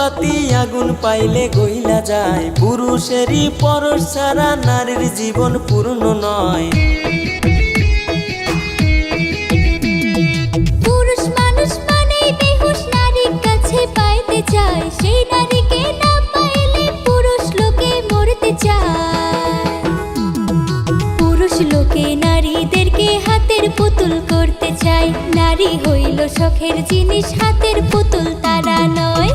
বাতি আগুন পাইলে গইলা যায়, পুরুষেরই পরশ ছাড়া নারীর জীবন পূর্ণ নয়। পুরুষ মানুষ মানেই বেহুশ, নারীর কাছে পাইতে চায়, সেই নারীকে না পাইলে পুরুষ লোকে মরতে চায়। পুরুষ লোকে নারীদেরকে হাতের পুতুল করতে চায়, নারী হইল শখের জিনিস, হাতের পুতুল তারা নয়।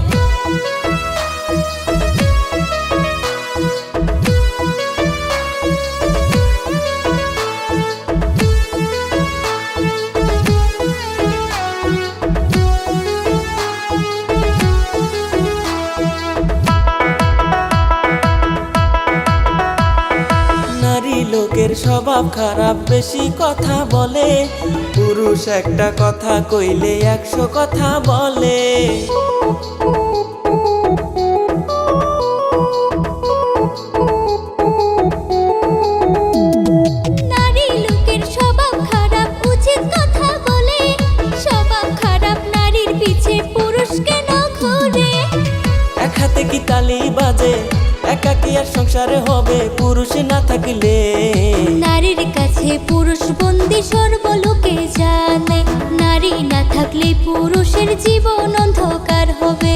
নারী লোকের স্বভাব খারাপ, বেশি কথা বলে, পুরুষ একটা কথা কইলে 100 কথা বলে। নারী লোকের স্বভাব খারাপ, উচিত কথা বলে, স্বভাব খারাপ নারীর পিছে পুরুষ কেন ঘুরে? এক হাতে কি তালি বাজে, একা কি আর সংসারে হবে পুরুষ না থাকলে? নারীর কাছে পুরুষ বন্দী সর্বলোকে জানে, নারী না থাকলে পুরুষের জীবন অন্ধকার হবে।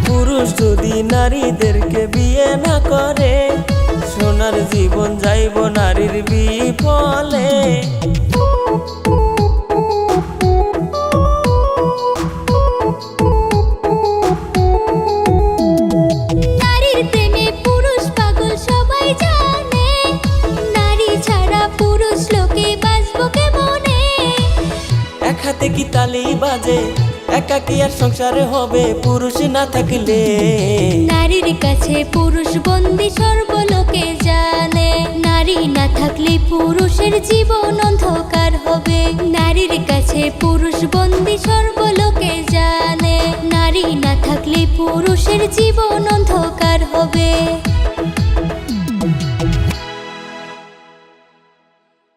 পুরুষ যদি নারীদেরকে বিয়ে না করে, সোনার জীবন যাইব নারীর বিফলে। নারীর প্রেমে পুরুষ পাগল সবাই জানে, নারী ছাড়া পুরুষ লোকে বাঁচব কেমনে? এক হাতে কি তালি বাজে, একা কি আর সংসারে হবে পুরুষ না থাকলে? নারীর কাছে পুরুষ বন্দী সর্বলোকে জানে, নারী না থাকলে পুরুষের জীবন অন্ধকার হবে। নারীর কাছে পুরুষ বন্দী সর্বলোকে জানে, নারী না থাকলে পুরুষের জীবন অন্ধকার হবে।